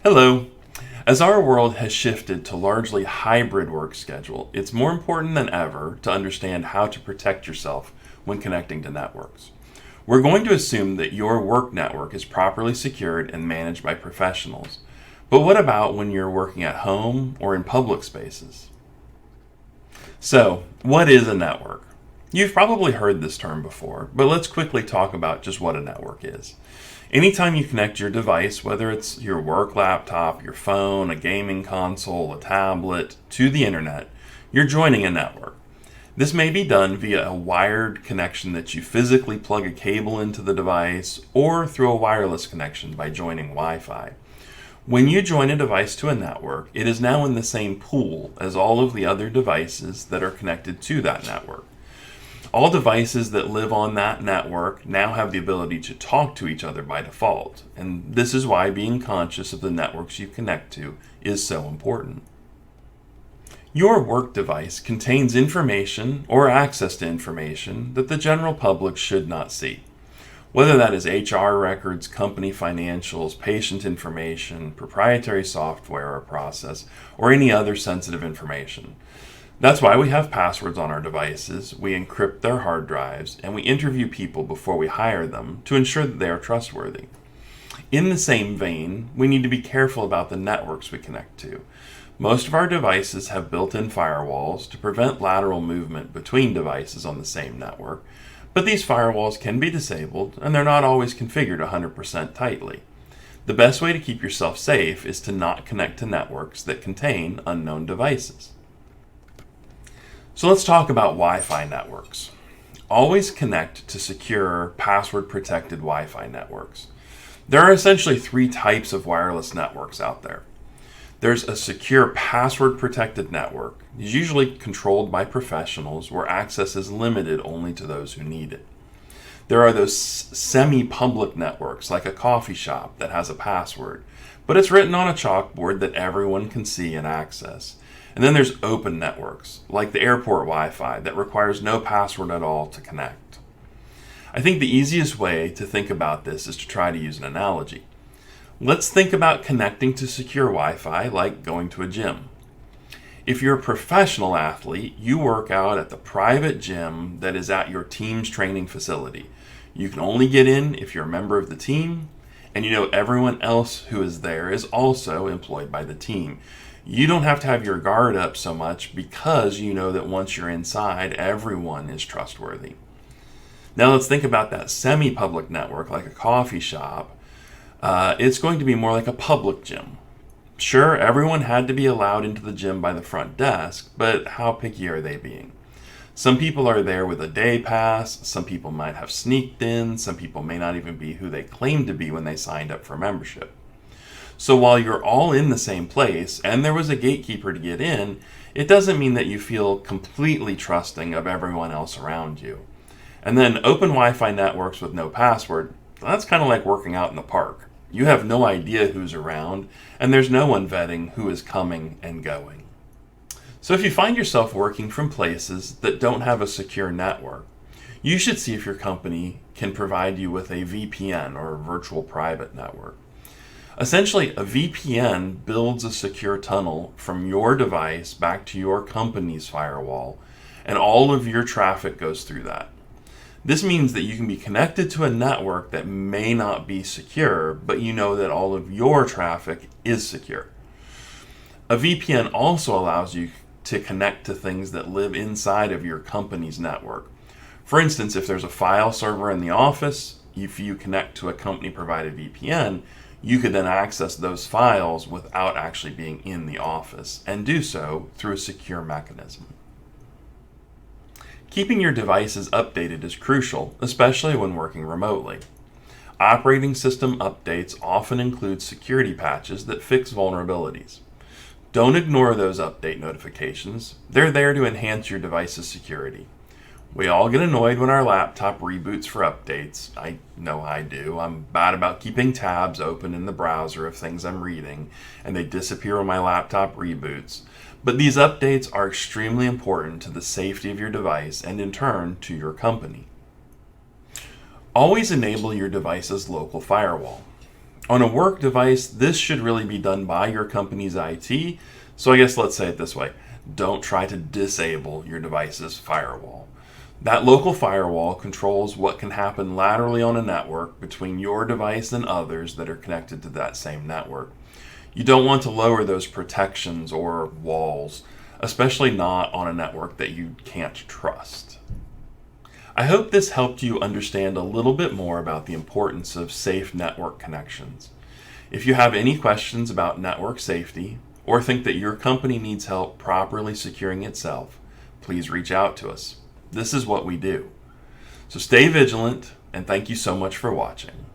Hello. As our world has shifted to largely hybrid work schedule, it's more important than ever to understand how to protect yourself when connecting to networks. We're going to assume that your work network is properly secured and managed by professionals. But what about when you're working at home or in public spaces? So, what is a network? You've probably heard this term before, but let's quickly talk about just what a network is. Anytime you connect your device, whether it's your work laptop, your phone, a gaming console, a tablet, to the internet, you're joining a network. This may be done via a wired connection that you physically plug a cable into the device or through a wireless connection by joining Wi-Fi. When you join a device to a network, it is now in the same pool as all of the other devices that are connected to that network. All devices that live on that network now have the ability to talk to each other by default, and this is why being conscious of the networks you connect to is so important. Your work device contains information or access to information that the general public should not see. Whether that is HR records, company financials, patient information, proprietary software or process, or any other sensitive information. That's why we have passwords on our devices, we encrypt their hard drives, and we interview people before we hire them to ensure that they are trustworthy. In the same vein, we need to be careful about the networks we connect to. Most of our devices have built-in firewalls to prevent lateral movement between devices on the same network, but these firewalls can be disabled and they're not always configured 100% tightly. The best way to keep yourself safe is to not connect to networks that contain unknown devices. So let's talk about Wi-Fi networks. Always connect to secure, password-protected Wi-Fi networks. There are essentially three types of wireless networks out there. There's a secure, password-protected network. It's usually controlled by professionals where access is limited only to those who need it. There are those semi-public networks, like a coffee shop that has a password, but it's written on a chalkboard that everyone can see and access. And then there's open networks, like the airport Wi-Fi, that requires no password at all to connect. I think the easiest way to think about this is to try to use an analogy. Let's think about connecting to secure Wi-Fi like going to a gym. If you're a professional athlete, you work out at the private gym that is at your team's training facility. You can only get in if you're a member of the team, and you know everyone else who is there is also employed by the team. You don't have to have your guard up so much because you know that once you're inside, everyone is trustworthy. Now let's think about that semi-public network like a coffee shop. It's going to be more like a public gym. Sure, everyone had to be allowed into the gym by the front desk, but how picky are they being? Some people are there with a day pass, some people might have sneaked in, some people may not even be who they claimed to be when they signed up for membership. So while you're all in the same place and there was a gatekeeper to get in, it doesn't mean that you feel completely trusting of everyone else around you. And then open Wi-Fi networks with no password, that's kind of like working out in the park. You have no idea who's around, and there's no one vetting who is coming and going. So if you find yourself working from places that don't have a secure network, you should see if your company can provide you with a VPN or a virtual private network. Essentially, a VPN builds a secure tunnel from your device back to your company's firewall, and all of your traffic goes through that. This means that you can be connected to a network that may not be secure, but you know that all of your traffic is secure. A VPN also allows you to connect to things that live inside of your company's network. For instance, if there's a file server in the office, if you connect to a company-provided VPN, you could then access those files without actually being in the office, and do so through a secure mechanism. Keeping your devices updated is crucial, especially when working remotely. Operating system updates often include security patches that fix vulnerabilities. Don't ignore those update notifications. They're there to enhance your device's security. We all get annoyed when our laptop reboots for updates. I know I do. I'm bad about keeping tabs open in the browser of things I'm reading, and they disappear when my laptop reboots. But these updates are extremely important to the safety of your device and in turn to your company. Always enable your device's local firewall. On a work device, this should really be done by your company's IT. So I guess let's say it this way. Don't try to disable your device's firewall. That local firewall controls what can happen laterally on a network between your device and others that are connected to that same network. You don't want to lower those protections or walls, especially not on a network that you can't trust. I hope this helped you understand a little bit more about the importance of safe network connections. If you have any questions about network safety or think that your company needs help properly securing itself, please reach out to us. This is what we do. So stay vigilant, and thank you so much for watching.